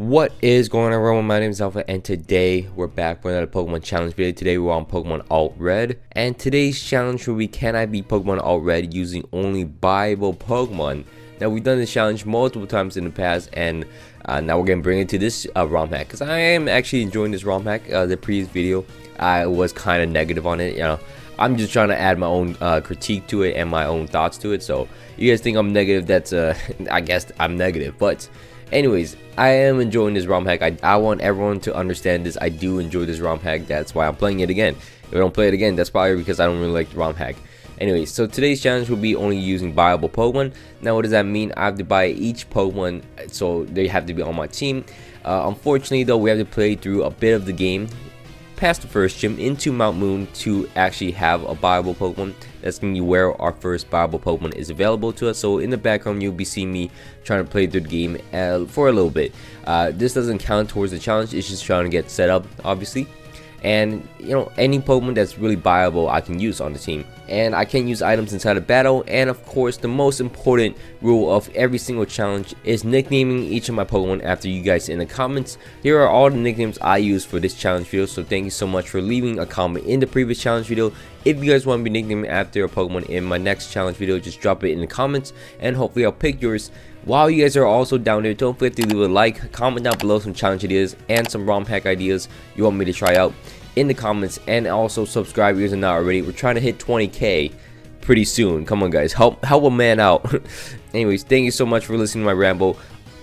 What is going on, everyone? My name is Alpha, and today we're back for another Pokemon challenge video. Today we're on Pokemon AlteRed, and today's challenge will be, can I beat Pokemon AlteRed using only buyable Pokemon? Now, we've done this challenge multiple times in the past, and now we're gonna bring it to this ROM hack, because I am actually enjoying this ROM hack. The previous video I was kind of negative on it. I'm just trying to add my own critique to it and my own thoughts to it. So you guys think I'm negative, that's I guess I'm negative. But anyways, I am enjoying this ROM hack. I want everyone to understand this. I do enjoy this ROM hack. That's why I'm playing it again. If I don't play it again, that's probably because I don't really like the ROM hack. Anyways, so today's challenge will be only using buyable Pokemon. Now, what does that mean? I have to buy each Pokemon, so they have to be on my team. Unfortunately, though, we have to play through a bit of the game past the first gym into Mount Moon to actually have a buyable Pokemon. That's going to be where our first buyable Pokemon is available to us. So in the background, you'll be seeing me trying to play through the game for a little bit. This doesn't count towards the challenge. It's just trying to get set up, obviously. And any Pokemon that's really buyable I can use on the team, and I can use items inside of battle. And of course, the most important rule of every single challenge is nicknaming each of my Pokemon after you guys in the comments. Here are all the nicknames I use for this challenge video, so thank you so much for leaving a comment in the previous challenge video. If you guys want to be nicknamed after a Pokemon in my next challenge video, just drop it in the comments and hopefully I'll pick yours. While you guys are also down there, don't forget to leave a like, comment down below some challenge ideas and some ROM hack ideas you want me to try out in the comments, and also subscribe if you're not already. We're trying to hit 20k pretty soon. Come on, guys, help a man out. Anyways, thank you so much for listening to my ramble.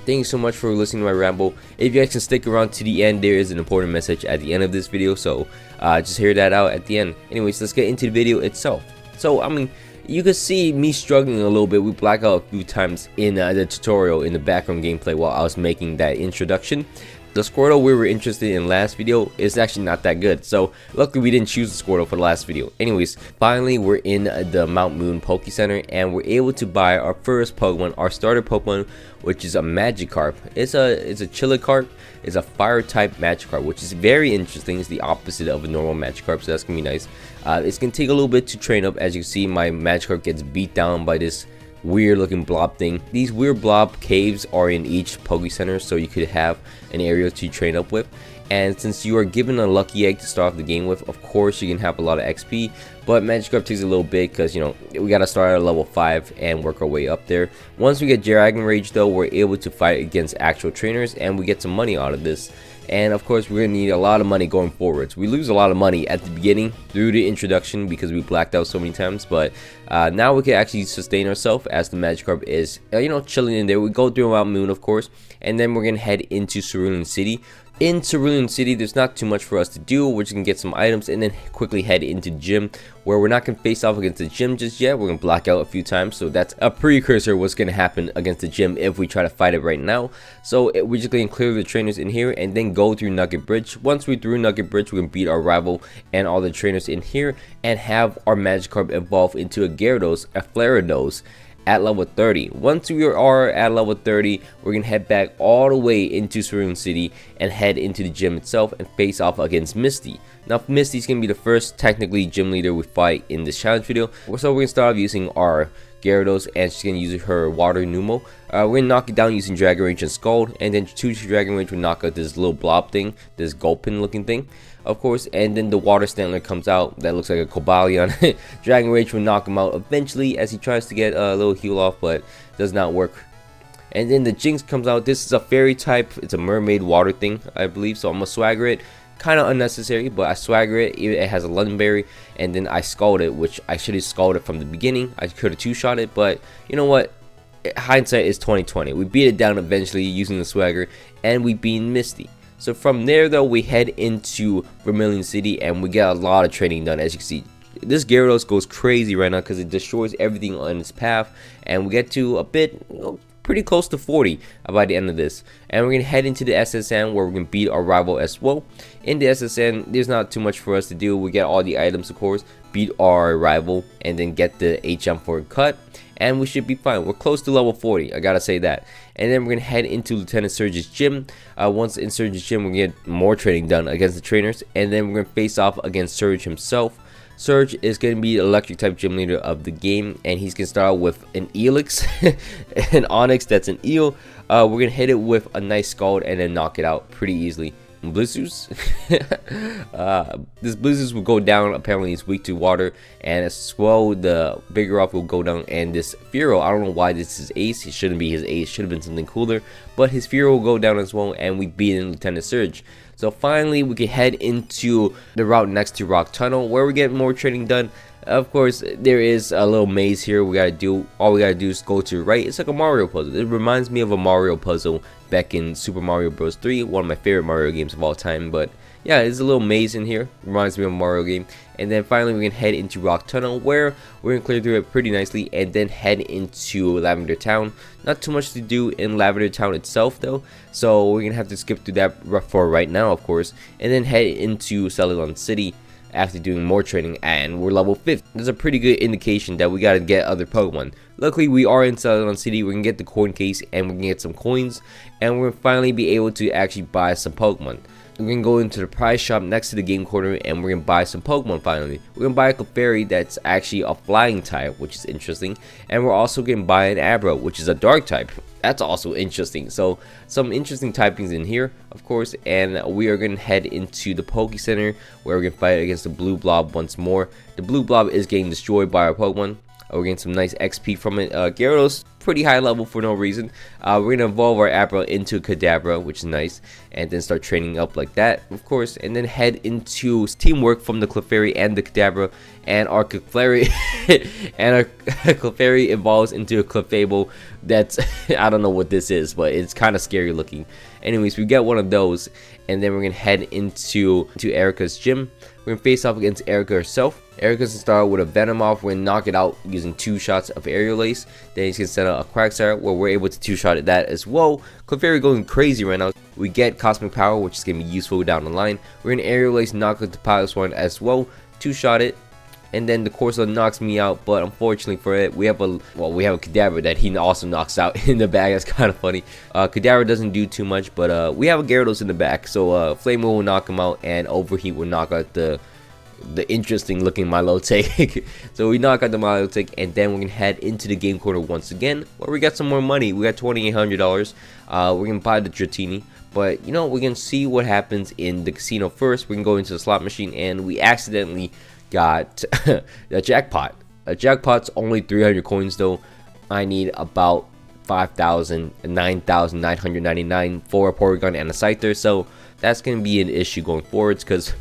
Thank you so much for listening to my ramble. If you guys can stick around to the end, there is an important message at the end of this video, so just hear that out at the end. Anyways, let's get into the video itself. So, I mean, you can see me struggling a little bit. We blacked out a few times in the tutorial in the background gameplay while I was making that introduction. The Squirtle we were interested in last video is actually not that good, so luckily we didn't choose the Squirtle for the last video. Anyways, finally we're in the Mount Moon Poke Center, and we're able to buy our first Pokemon, our starter Pokemon, which is a Magikarp. It's a Chilicarp. It's a fire type Magikarp, which is very interesting. It's the opposite of a normal Magikarp, so that's gonna be nice. It's gonna take a little bit to train up. As you can see, my Magikarp gets beat down by this weird looking blob thing. These weird blob caves are in each Poke Center, so you could have an area to train up with. And since you are given a lucky egg to start off the game with, of course you can have a lot of XP, but Magikarp takes a little bit because we gotta start at level 5 and work our way up there. Once we get Dragon Rage though, we're able to fight against actual trainers and we get some money out of this. And of course we're gonna need a lot of money going forwards. We lose a lot of money at the beginning through the introduction because we blacked out so many times, but now we can actually sustain ourselves as the Magikarp is chilling in there. We go through Mount Moon, of course, and then we're gonna head into Cerulean City. In Cerulean City, there's not too much for us to do. We're just gonna get some items and then quickly head into the gym, where we're not gonna face off against the gym just yet. We're gonna black out a few times, so that's a precursor of what's gonna happen against the gym if we try to fight it right now. So we're just gonna clear the trainers in here and then go through Nugget Bridge. Once we're through Nugget Bridge, we're gonna beat our rival and all the trainers in here and have our Magikarp evolve into a Gyarados, a Flarados, at level 30. Once we are at level 30, we're gonna head back all the way into Cerulean City and head into the gym itself and face off against Misty. Now, Misty's gonna be the first technically gym leader we fight in this challenge video. So we're gonna start off using our Gyarados, and she's gonna use her Water Pneumo. We're gonna knock it down using Dragon Rage and Scald, and then 2 Dragon Rage will knock out this little blob thing, this Gulpin looking thing, of course. And then the Water Stantler comes out that looks like a Cobalion. Dragon Rage will knock him out eventually as he tries to get a little heal off, but does not work. And then the Jinx comes out. This is a fairy type. It's a mermaid water thing, I believe, so I'm gonna swagger it. Kind of unnecessary, but I swagger it. It has a London Berry, and then I Scald it, which I should have scalded from the beginning. I could have 2-shot it, but you know what? Hindsight is 2020. We beat it down eventually using the swagger, and we beat Misty. So from there though, we head into Vermilion City and we get a lot of training done. As you can see, this Gyarados goes crazy right now because it destroys everything on its path, and we get to a bit pretty close to 40 by the end of this. And we're gonna head into the SSN where we're gonna beat our rival as well. In the SSN, there's not too much for us to do. We get all the items, of course, beat our rival, and then get the HM for a cut, and we should be fine. We're close to level 40, I gotta say that. And then we're gonna head into Lieutenant Surge's gym. Once in Surge's gym, we're gonna get more training done against the trainers, and then we're gonna face off against Surge himself. Surge is going to be the electric type gym leader of the game, and he's going to start out with an Elix, an Onyx that's an eel. We're going to hit it with a nice Scald and then knock it out pretty easily. Blizzus. This Blizzus will go down. Apparently it's weak to water, and as well the Vigoroth will go down, and this Fearow, I don't know why this is ace. It shouldn't be his ace, should have been something cooler, but his Fearow will go down as well, and we beat in Lieutenant Surge. So finally we can head into the route next to Rock Tunnel, where we get more training done. Of course, there is a little maze here. All we gotta do is go to the right. It's like a Mario puzzle. It reminds me of a Mario puzzle back in Super Mario Bros. 3, one of my favorite Mario games of all time. But yeah, there's a little maze in here. Reminds me of a Mario game. And then finally we can head into Rock Tunnel, where we're gonna clear through it pretty nicely, and then head into Lavender Town. Not too much to do in Lavender Town itself though, so we're gonna have to skip through that for right now, of course, and then head into Celadon City after doing more training, and we're level 50. There's a pretty good indication that we gotta get other Pokemon. Luckily we are in Celadon City. We can get the coin case, and we can get some coins, and we'll finally be able to actually buy some Pokemon. We're gonna go into the prize shop next to the game corner, and we're gonna buy some Pokemon finally. We're gonna buy a Clefairy that's actually a flying type, which is interesting, and we're also gonna buy an Abra, which is a dark type. That's also interesting. So some interesting typings in here, of course, and we are gonna head into the Poke Center, where we're gonna fight against the blue blob once more. The blue blob is getting destroyed by our Pokemon. We're getting some nice XP from it. Gyarados, pretty high level for no reason. We're gonna evolve our Abra into Kadabra, which is nice, and then start training up like that, of course, and then head into teamwork from the Clefairy and the Kadabra, and our Clefairy and our Clefairy evolves into a Clefable. That's I don't know what this is, but it's kind of scary looking. Anyways, we get one of those, and then we're gonna head into Erica's gym. We're gonna face off against Erica herself. Erica's gonna start with a Venomoth. We're gonna knock it out using 2 shots of Aerial Ace. Then he's gonna send out a Quagsire, where we're able to 2-shot at that as well. Clefairy going crazy right now. We get Cosmic Power, which is gonna be useful down the line. We're gonna Aerial Ace, knock out the Piloswine as well, 2-shot it. And then the Corsola knocks me out, but unfortunately for it, we have a Kadabra that he also knocks out in the back. That's kind of funny. Kadabra doesn't do too much, but we have a Gyarados in the back, so Flame will knock him out, and Overheat will knock out the interesting looking Milotic. So we knock out the Milotic, and then we're gonna head into the game corner once again, where we got some more money. We got $2,800. We're gonna buy the Dratini. But you know, we're gonna see what happens in the casino first. We can go into the slot machine, and we accidentally got the jackpot. A jackpot's only 300 coins though. I need about 9,999 for a Porygon and a Scyther, so that's gonna be an issue going forwards because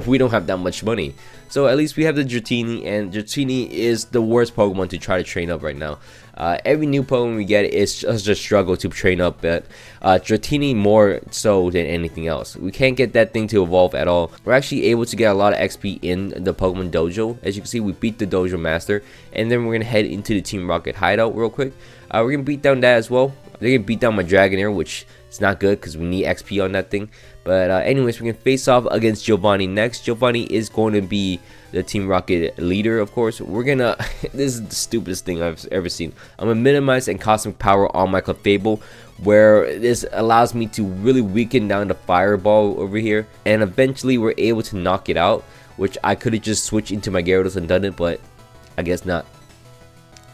we don't have that much money. So at least we have the Dratini, and Dratini is the worst Pokemon to try to train up right now. Every new Pokemon we get is just a struggle to train up, but Dratini more so than anything else. We can't get that thing to evolve at all. We're actually able to get a lot of XP in the Pokemon Dojo. As you can see, we beat the Dojo Master, and then we're gonna head into the Team Rocket hideout real quick. We're gonna beat down that as well. They're gonna beat down my Dragonair, which is not good because we need XP on that thing. But anyways, we're gonna face off against Giovanni next. Giovanni is going to be the Team Rocket leader, of course. We're gonna this is the stupidest thing I've ever seen. I'm gonna minimize and Cosmic Power on my Clefable, where this allows me to really weaken down the Fireball over here, and eventually we're able to knock it out, which I could have just switched into my Gyarados and done it, but I guess not.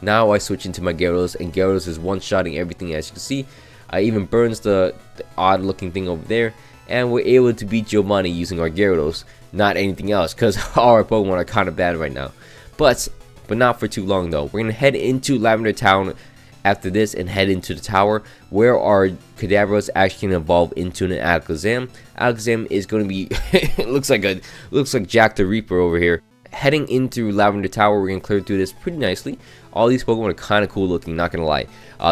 Now I switch into my Gyarados, and Gyarados is one-shotting everything, as you can see. I even burns the odd looking thing over there, and we're able to beat Giovanni using our Gyarados, not anything else, because our Pokemon are kind of bad right now. But not for too long though. We're gonna head into Lavender Town after this and head into the tower, where our Kadabras actually can evolve into an Alakazam. Alakazam is going to be looks like Jack the Reaper over here. Heading into Lavender Tower, we're gonna clear through this pretty nicely. All these Pokemon are kind of cool looking, not gonna lie.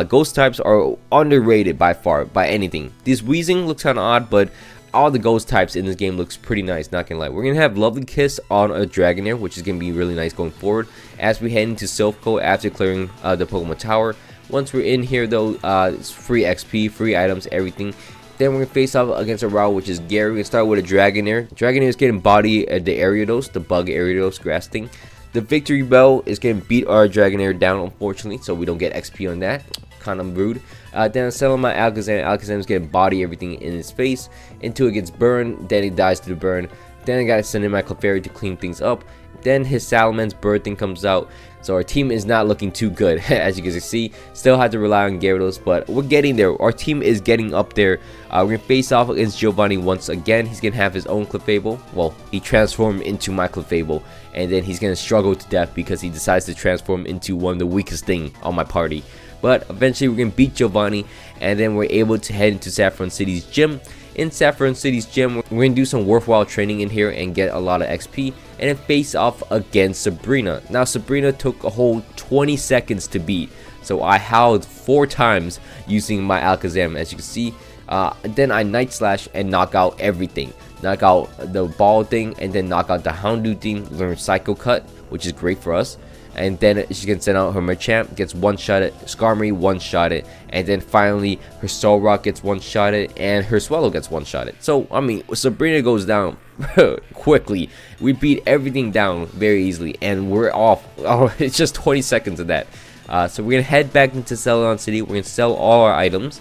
Ghost types are underrated by far, by anything. This Weezing looks kind of odd, but all the ghost types in this game looks pretty nice, not gonna lie. We're gonna have Lovely Kiss on a Dragonair, which is gonna be really nice going forward as we head into Silph after clearing the Pokemon Tower. Once we're in here though, it's free XP, free items, everything. Then we're gonna face off against a Rao, which is Gary. We're gonna start with a Dragonair. Dragonair is getting body the Ariados, the bug Ariados grass thing. The Victory Bell is gonna beat our Dragonair down, unfortunately, so we don't get XP on that. Kind of rude. Then I'm selling my Alakazam. Alakazam is getting body everything in his face until it gets burned. Then it dies to the burn. Then I gotta send in my Clefairy to clean things up. Then his Salaman's bird thing comes out. So our team is not looking too good, as you guys can see. Still had to rely on Gyarados, but we're getting there. Our team is getting up there. We're going to face off against Giovanni once again. He's going to have his own Clefable. Well, he transformed into my Clefable, and then he's going to struggle to death because he decides to transform into one of the weakest thing on my party. But eventually we're going to beat Giovanni, and then we're able to head into Saffron City's gym. In Saffron City's gym, we're going to do some worthwhile training in here and get a lot of XP, and then face off against Sabrina. Now Sabrina took a whole 20 seconds to beat, so I howled 4 times using my Alakazam, as you can see. Then I Night Slash and knock out everything. Knock out the ball thing, and then knock out the Houndoom thing, learn Psycho Cut, which is great for us. And then she can send out her Machamp, gets one-shotted, Skarmory one-shotted, and then finally her Solrock gets one-shotted, and her Swallow gets one-shotted. So, I mean, Sabrina goes down quickly. We beat everything down very easily, and we're off. Oh, it's just 20 seconds of that. So we're going to head back into Celadon City. We're going to sell all our items.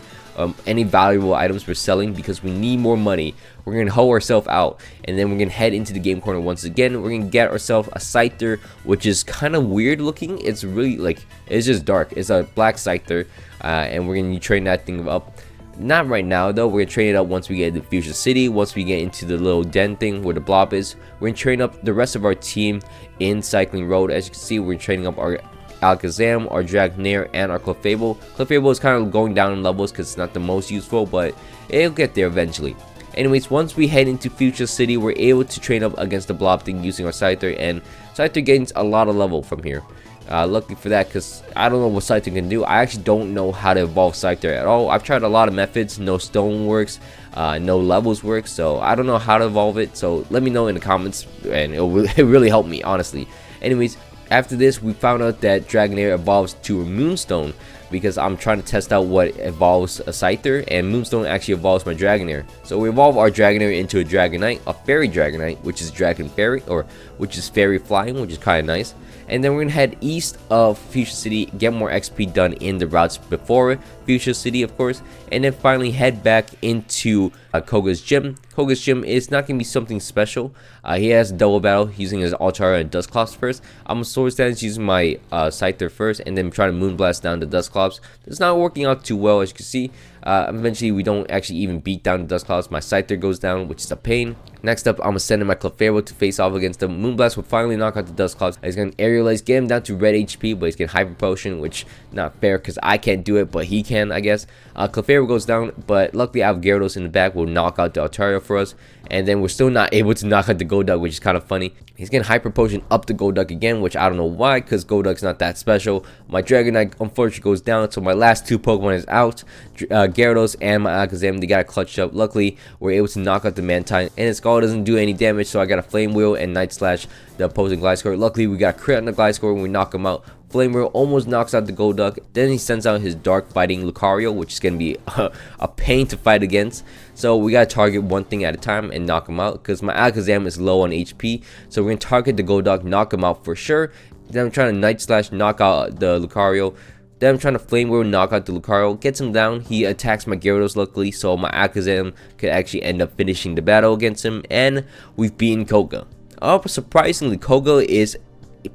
Any valuable items we're selling because we need more money. We're gonna hoe ourselves out, and then we're gonna head into the game corner once again. We're gonna get ourselves a Scyther, which is kind of weird looking. It's really like, it's just dark. It's a black Scyther, and we're gonna train that thing up. Not right now though. We're gonna train it up once we get into Fuchsia City. Once we get into the little den thing where the blob is, we're gonna train up the rest of our team in Cycling Road. As you can see, we're training up our Alakazam, our Dragonair, and our Clefable. Clefable is kind of going down in levels because it's not the most useful, but it'll get there eventually. Anyways, once we head into Fuchsia City, we're able to train up against the blob thing using our Scyther, and Scyther gains a lot of level from here. Lucky for that, because I don't know what Scyther can do. I actually don't know how to evolve Scyther at all. I've tried a lot of methods. No stone works, no levels work, so I don't know how to evolve it. So let me know in the comments, and it really helped me, honestly. Anyways, after this, we found out that Dragonair evolves to a Moonstone, because I'm trying to test out what evolves a Scyther, and Moonstone actually evolves my Dragonair. So we evolve our Dragonair into a Dragonite, a Fairy Dragonite, which is Dragon Fairy, or which is Fairy Flying, which is kind of nice. And then we're gonna head east of Fuchsia City, get more XP done in the routes before Fuchsia City, of course, and then finally head back into Koga's gym. Koga's gym is not gonna be something special. He has double battle using his Altara and Dusclops first. I'm gonna Sword Stance using my Scyther first, and then try to Moonblast down the Dusclops. It's not working out too well, as you can see. Eventually, we don't actually even beat down the Dusclops. My Scyther goes down, which is a pain. Next up, I'm gonna send in my Clefable to face off against the Moonblast. Will finally knock out the Dusclops. He's gonna Aerialize, get him down to red HP, but he's getting Hyper Potion, which not fair because I can't do it, but he can, I guess. Clefable goes down, but luckily I have Gyarados in the back. Will knock out the Altaria for us, and then we're still not able to knock out the Golduck, which is kind of funny. He's getting Hyper Potion up the Golduck again, which I don't know why, because Golduck's not that special. My Dragonite unfortunately goes down, so my last 2 Pokemon is out. Gyarados and my Alakazam, they got clutched up. Luckily, we're able to knock out the Mantine, and its Skull doesn't do any damage, so I got a Flame Wheel and Night Slash the opposing Gliscor. Luckily, we got a crit on the Gliscor when we knock him out. Flame Wheel almost knocks out the Golduck. Then he sends out his Dark Fighting Lucario, which is going to be a pain to fight against. So we got to target one thing at a time and knock him out, because my Alakazam is low on HP. So we're going to target the Golduck, knock him out for sure. Then I'm trying to Night Slash, knock out the Lucario. Then I'm trying to Flame Wheel, knock out the Lucario, gets him down. He attacks my Gyarados luckily, so my Alakazam could actually end up finishing the battle against him, and we've beaten Koga. Surprisingly, Koga is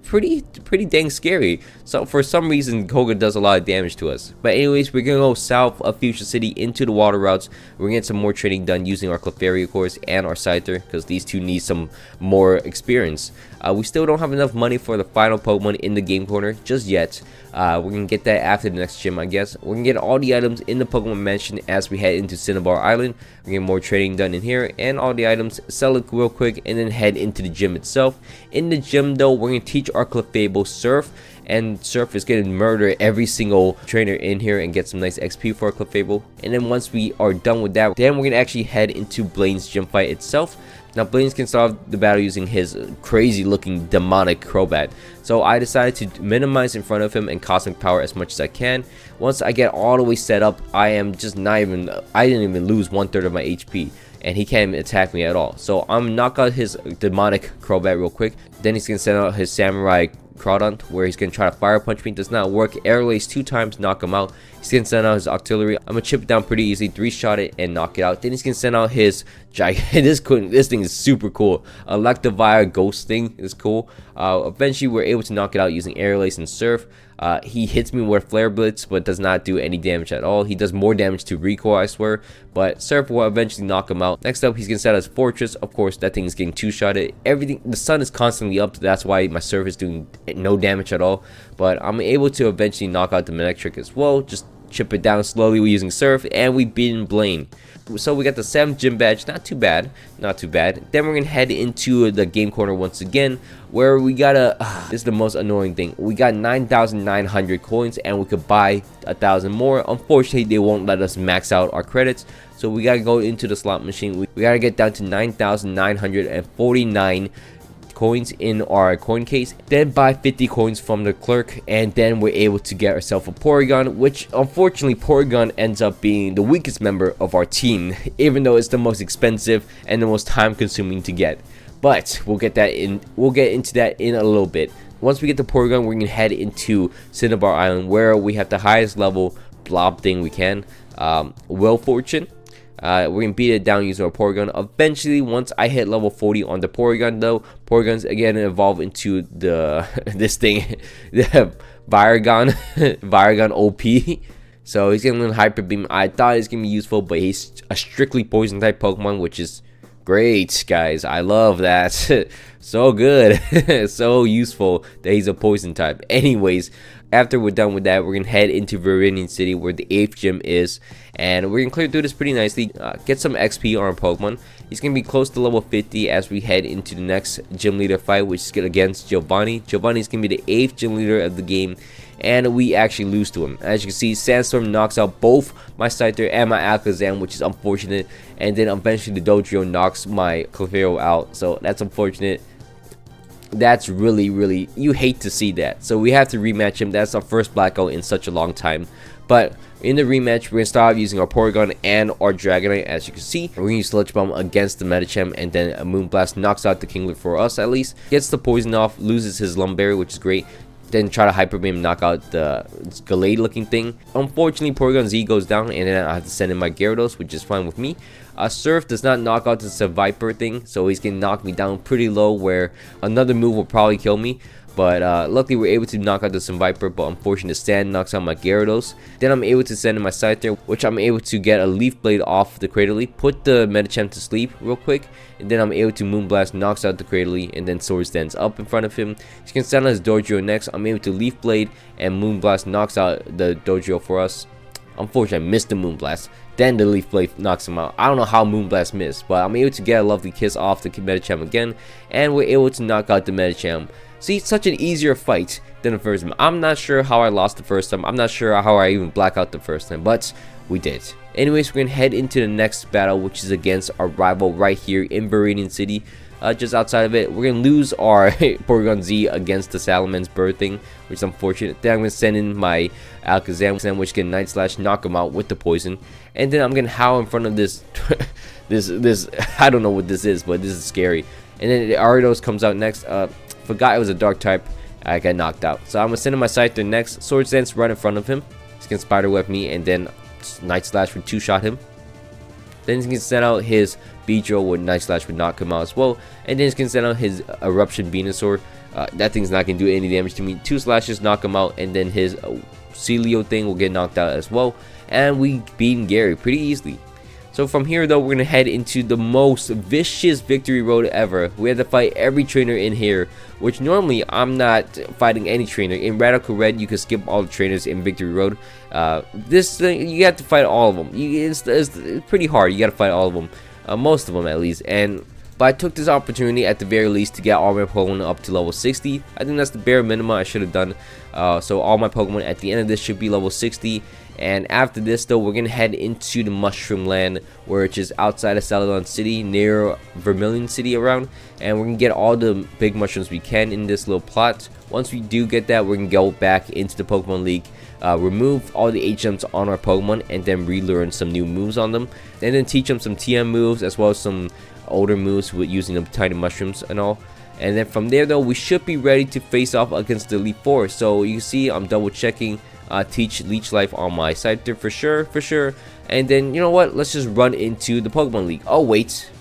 pretty dang scary. So for some reason, Koga does a lot of damage to us. But anyways, we're gonna go south of Fuchsia City into the water routes. We're gonna get some more training done using our Clefairy, of course, and our Scyther, because these two need some more experience. We still don't have enough money for the final Pokemon in the game corner just yet. We're gonna get that after the next gym, I guess. We're gonna get all the items in the Pokemon Mansion as we head into Cinnabar Island. We're gonna get more training done in here, and all the items, sell it real quick, and then head into the gym itself. In the gym though, we're gonna teach our Clefable Surf, and Surf is gonna murder every single trainer in here and get some nice XP for our Clefable. And then once we are done with that, then we're gonna actually head into Blaine's gym fight itself. Now Blaine can solve the battle using his crazy looking demonic Crobat. So I decided to minimize in front of him and Cosmic Power as much as I can. Once I get all the way set up, I didn't even lose 1/3 of my HP. And he can't attack me at all. So I'm knock out his demonic Crobat real quick. Then he's gonna send out his Samurai Crawdont, where he's gonna try to Fire Punch me. Does not work. Air Lace 2 times, knock him out. He's gonna send out his artillery. I'm gonna chip it down pretty easily, 3-shot it and knock it out. Then he's gonna send out his this thing is super cool. Electivire ghost thing is cool. Eventually we're able to knock it out using Aerial Ace and Surf. He hits me with Flare Blitz, but does not do any damage at all. He does more damage to recoil, I swear, but Surf will eventually knock him out. Next up, he's gonna set his Fortress. Of course, that thing is getting 2-shotted. Everything, the sun is constantly up, so that's why my Surf is doing no damage at all. But I'm able to eventually knock out the Manectric as well. Just chip it down slowly using Surf, and we beat Blaine. So we got the 7th gym badge, not too bad, not too bad. Then we're gonna head into the game corner once again, where we got this is the most annoying thing. We got 9,900 coins, and we could buy 1,000 more. Unfortunately, they won't let us max out our credits, so we gotta go into the slot machine. We gotta get down to 9,949 coins in our coin case, then buy 50 coins from the clerk, and then we're able to get ourselves a Porygon, which unfortunately Porygon ends up being the weakest member of our team, even though it's the most expensive and the most time consuming to get. But we'll get into that in a little bit. Once we get the Porygon, we're gonna head into Cinnabar Island, where we have the highest level blob thing we can, Will Fortune. We're gonna beat it down using our Porygon. Eventually, once I hit level 40 on the Porygon, though, Porygons again evolve into the this thing, the Viragon OP. So he's gonna learn Hyper Beam. I thought he's gonna be useful, but he's a strictly Poison type Pokemon, which is great, guys. I love that. So good, so useful that he's a Poison type. Anyways, after we're done with that, we're gonna head into Viridian City, where the 8th gym is, and we're gonna clear through this pretty nicely, get some XP on our Pokemon. He's gonna be close to level 50 as we head into the next gym leader fight, which is against Giovanni. Giovanni's gonna be the 8th gym leader of the game, and we actually lose to him. As you can see, Sandstorm knocks out both my Scyther and my Alakazam, which is unfortunate, and then eventually the Dodrio knocks my Clefairy out, so that's unfortunate. That's really, you hate to see that. So we have to rematch him. That's our first blackout in such a long time. But in the rematch, we're gonna start using our Porygon and our Dragonite. As you can see, we're gonna use Sludge Bomb against the Medicham, and then a Moonblast knocks out the Kingler for us at least. Gets the poison off, loses his Lumberry, which is great. Then try to Hyper Beam, knock out the Gallade looking thing. Unfortunately, Porygon Z goes down, and then I have to send in my Gyarados, which is fine with me. Surf does not knock out the Seviper thing, so he's gonna knock me down pretty low, where another move will probably kill me. But luckily we're able to knock out the Seviper, but unfortunately the Sand knocks out my Gyarados. Then I'm able to send in my Scyther, which I'm able to get a Leaf Blade off the Cradily, put the Medicham to sleep real quick, and then I'm able to Moonblast, knocks out the Cradily, and then Sword stands up in front of him. He can send out his Dodrio next. I'm able to Leaf Blade, and Moonblast knocks out the Dodrio for us. Unfortunately, I missed the Moonblast. Then the Leaf Blade knocks him out. I don't know how Moonblast missed, but I'm able to get a lovely kiss off the Medicham again, and we're able to knock out the Medicham. See, such an easier fight than the first time. I'm not sure how I lost the first time. I'm not sure how I even blacked out the first time, but we did. Anyways, we're gonna head into the next battle, which is against our rival right here in Viridian City. Just outside of it, we're gonna lose our Porygon Z against the Salaman's birthing, which is unfortunate. Then I'm gonna send in my Alakazam, which can Night Slash, knock him out with the poison, and then I'm gonna howl in front of this this I don't know what this is, but this is scary. And then the Ariados comes out next. Forgot it was a dark type. I got knocked out, so I'm gonna send in my Scyther next. Sword Dance right in front of him. He's gonna Spider Web me, and then Night Slash would 2-shot him. Then he's gonna send out his Beedrill with Night Slash would knock him out as well. And then he's gonna send out his Eruption Venusaur. That thing's not gonna do any damage to me. 2 slashes knock him out, and then his Celio thing will get knocked out as well. And we beat Gary pretty easily. So from here though, we're gonna head into the most vicious victory road ever. We have to fight every trainer in here, which normally I'm not fighting any trainer. In Radical Red, you can skip all the trainers in Victory Road. This thing, you have to fight all of them. It's pretty hard. You gotta fight all of them, most of them at least. But I took this opportunity at the very least to get all my Pokemon up to level 60. I think that's the bare minimum I should have done. So all my Pokemon at the end of this should be level 60. And after this though, we're gonna head into the Mushroom Land, which is outside of Celadon City, near Vermilion City around, and we're gonna get all the big mushrooms we can in this little plot. Once we do get that, we're gonna go back into the Pokemon League, remove all the HMs on our Pokemon, and then relearn some new moves on them, and then teach them some TM moves as well as some older moves with using the tiny mushrooms and all. And then from there though, we should be ready to face off against the Elite Four. So you see I'm double checking teach leech life on my Scyther for sure. And then you know what, let's just run into the Pokemon League. Oh wait,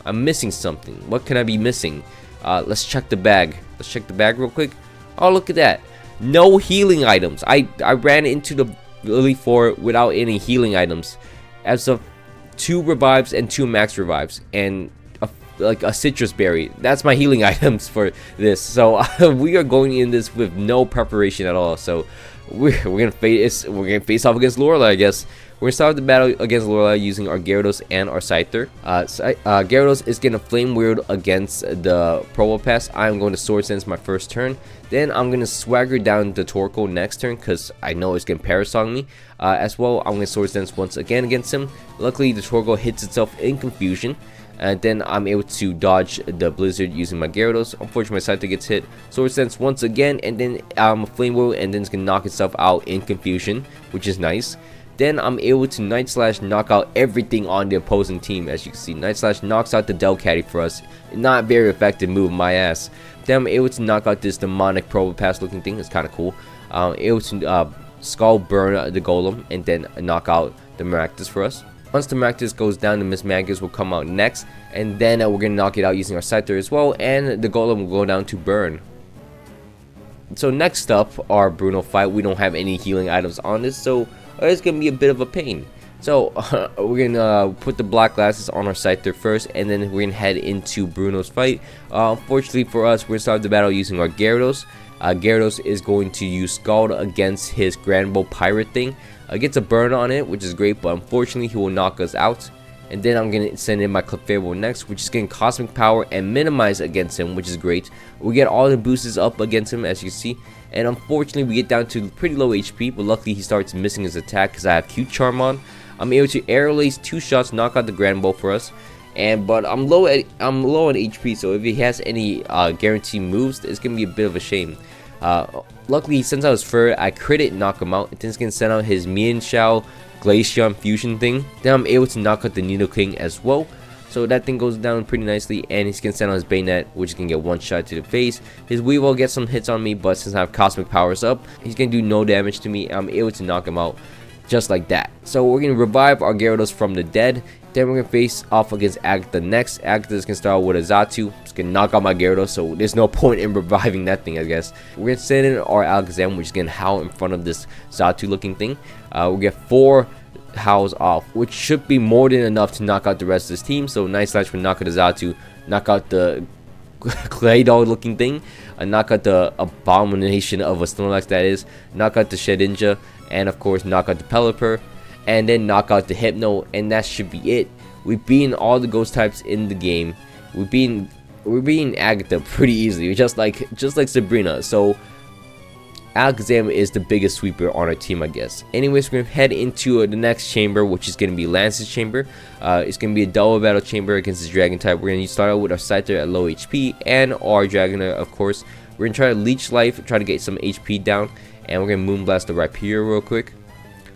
I'm missing something. What can I be missing? Let's check the bag. Let's check the bag real quick. Oh, look at that, no healing items. I ran into the Elite Four without any healing items, as of 2 revives and 2 max revives and like a citrus berry. That's my healing items for this. So we are going in this with no preparation at all. So we're gonna face off against Lorelei, I guess. We're gonna start the battle against Lorelei using our Gyarados and our Scyther. Gyarados is gonna Flame Wheel against the Probopass. I'm going to Sword Sense my first turn. Then I'm gonna Swagger down the Torkoal next turn because I know it's gonna Parasong me. As well, I'm gonna Sword Sense once again against him. Luckily, the Torkoal hits itself in Confusion. And then I'm able to dodge the Blizzard using my Gyarados. Unfortunately, my Scyther gets hit. Sword Sense once again, and then Flame Wheel, and then it's gonna knock itself out in Confusion, which is nice. Then I'm able to Night Slash, knock out everything on the opposing team. As you can see, Night Slash knocks out the Delcatty for us. Not very effective move, my ass. Then I'm able to knock out this demonic Probopass looking thing. It's kind of cool. Able to Skull Burn the Golem, and then knock out the Maractus for us. Once the Maractus goes down, the Mismagius will come out next, and then we're going to knock it out using our Scyther as well, and the Golem will go down to Burn. So next up, our Bruno Fight. We don't have any healing items on this, so it's going to be a bit of a pain. So we're going to put the black glasses on our Scyther first, and then we're going to head into Bruno's Fight. Unfortunately for us, we're going to start the battle using our Gyarados. Gyarados is going to use Scald against his Granbull Pirate thing. Gets a burn on it, which is great, but unfortunately he will knock us out. And then I'm going to send in my Clefairy next, which is getting Cosmic Power and Minimize against him, which is great. We get all the boosts up against him, as you can see. And unfortunately we get down to pretty low HP, but luckily he starts missing his attack because I have Cute Charm on. I'm able to Air Lace 2 shots, knock out the Granbull for us. But I'm low on HP, so if he has any guaranteed moves, it's going to be a bit of a shame. Luckily he sends out his Fur, I crit it, knock him out, and then he's going to send out his Mienshao Glaceon fusion thing. Then I'm able to knock out the Nidoking as well, so that thing goes down pretty nicely, and he's going to send out his Bayonet, which can get one shot to the face. His Weavile gets some hits on me, but since I have Cosmic Powers up, he's going to do no damage to me. I'm able to knock him out just like that. So we're going to revive our Gyarados from the dead. Then we're going to face off against Agatha next. Agatha is going to start with a Xatu. It's going to knock out my Gyarados, so there's no point in reviving that thing, I guess. We're going to send in our Alakazam, which is going to howl in front of this Xatu looking thing. We'll get 4 howls off, which should be more than enough to knock out the rest of this team. So Night Slash will knock out the Xatu, knock out the Claydol looking thing, knock out the abomination of a Snorlax, that is, knock out the Shedinja, and of course knock out the Pelipper, and then knock out the Hypno, and that should be it. We've beaten all the ghost types in the game. We're beating Agatha pretty easily, just like Sabrina. So Alakazam is the biggest sweeper on our team, I guess. Anyways, we're gonna head into the next chamber, which is gonna be Lance's chamber. It's gonna be a double battle chamber against this Dragon type. We're gonna start out with our Scyther at low HP and our Dragonite, of course. We're gonna try to leech life, try to get some HP down, and we're gonna Moonblast the Rhyperior real quick.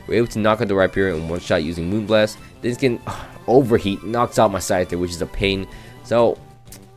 We're able to knock out the Rhyperior in one shot using Moonblast. Then it's getting overheat, knocks out my Scyther, which is a pain. So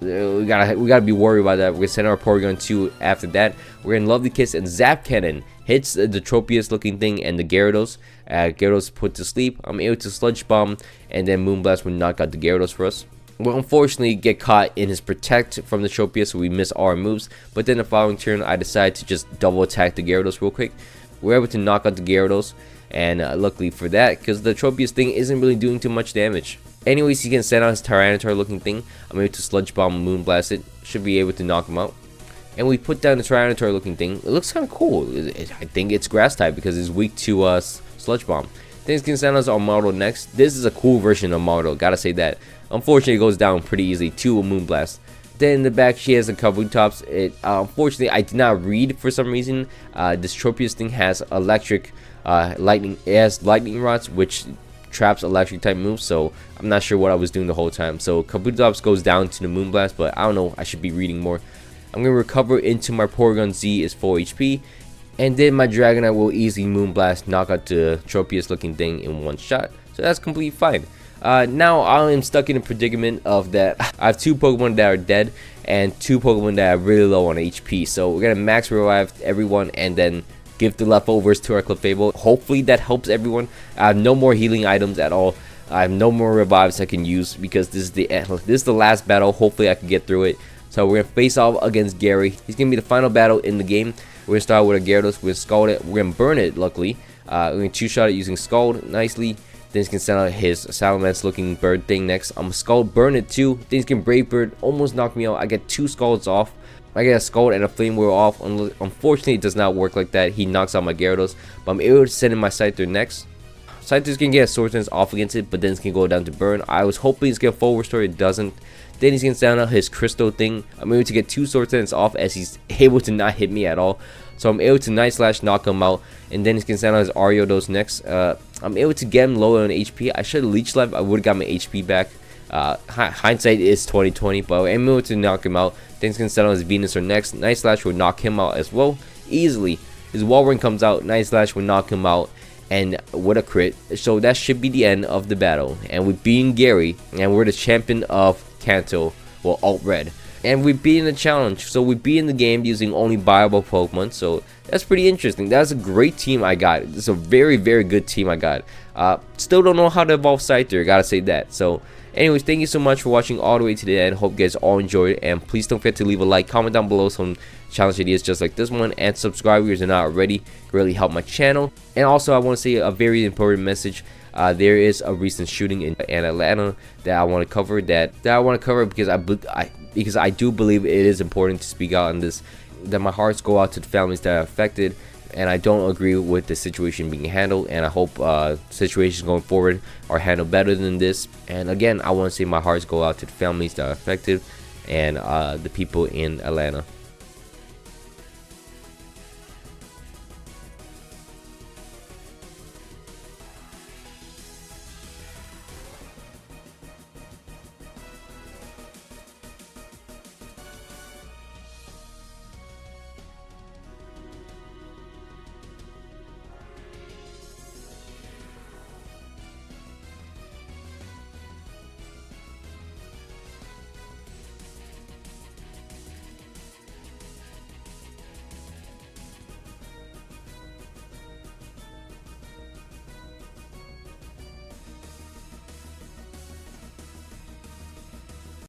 we gotta be worried about that. We're gonna send our Porygon 2 after that. We're in Lovely Kiss, and Zap Cannon hits the Tropius looking thing and the Gyarados. Gyarados put to sleep. I'm able to Sludge Bomb, and then Moonblast will knock out the Gyarados for us. We'll unfortunately get caught in his Protect from the Tropius, so we miss our moves. But then the following turn, I decide to just double attack the Gyarados real quick. We're able to knock out the Gyarados, and luckily for that, because the Tropius thing isn't really doing too much damage. Anyways, he can send out his Tyranitar looking thing. I'm able to Sludge Bomb, Moonblast it. Should be able to knock him out. And we put down the Tyranitar looking thing. It looks kind of cool. I think it's Grass type because it's weak to Sludge Bomb. Then he's gonna send us our model next. This is a cool version of model, gotta say that. Unfortunately, it goes down pretty easily to a Moonblast. Then in the back, she has a Kabutops. Unfortunately, I did not read for some reason. This Tropius thing has electric lightning. It has lightning rods, which traps electric type moves, so I'm not sure what I was doing the whole time. So Kabutops goes down to the Moonblast, but I don't know, I should be reading more. I'm going to recover into my Porygon Z is full HP, and then my Dragonite will easily Moonblast, knock out the Tropius looking thing in one shot, so that's completely fine. Now I am stuck in a predicament of that I have 2 Pokemon that are dead, and 2 Pokemon that are really low on HP. So we're gonna max revive everyone and then give the leftovers to our Clefable. Hopefully that helps everyone. I have no more healing items at all. I have no more revives I can use because this is the last battle. Hopefully I can get through it. So we're gonna face off against Gary. He's gonna be the final battle in the game. We're gonna start with a Gyarados. We're gonna Scald it. We're gonna burn it. Luckily, we're gonna 2-shot it using Scald nicely. Then he's gonna send out his Salamence looking bird thing next. I'm gonna Scald burn it too. Then he's gonna Brave Bird. Almost knock me out. I get 2 Scalds off. I get a Scald and a Flame Wheel off. Unfortunately, it does not work like that. He knocks out my Gyarados. But I'm able to send in my Scyther next. Scyther's gonna get a Sword Dance off against it, but then it's gonna go down to burn. I was hoping it's gonna full restore. It doesn't. Then he's gonna send out his Crystal thing. I'm able to get 2 Sword Dance off as he's able to not hit me at all. So I'm able to Night Slash, knock him out, and then he's gonna send out his Ariodos next. I'm able to get him lower on HP. I should have Leech Life. I would have got my HP back. Hindsight is 2020, but I'm able to knock him out. Then he's gonna send out his Venusaur next. Night Slash will knock him out as well, easily. His Walrein comes out. Night Slash will knock him out, and what a crit. So that should be the end of the battle. And we're beating Gary, and we're the champion of Kanto, well, AlteRed. And we beat in the challenge, so we beat in the game using only buyable Pokemon. So that's pretty interesting. That's a great team I got. It's a very, very good team I got. Still don't know how to evolve Scyther, gotta say that. So anyways, thank you so much for watching all the way to the end. Hope you guys all enjoyed, and please don't forget to leave a like, comment down below some challenge ideas just like this one, and subscribe if you're not already. Really help my channel. And also I want to say a very important message. There is a recent shooting in Atlanta that I want to cover. Because I do believe it is important to speak out on this. That my hearts go out to the families that are affected, and I don't agree with the situation being handled. And I hope situations going forward are handled better than this. And again, I want to say my hearts go out to the families that are affected and the people in Atlanta.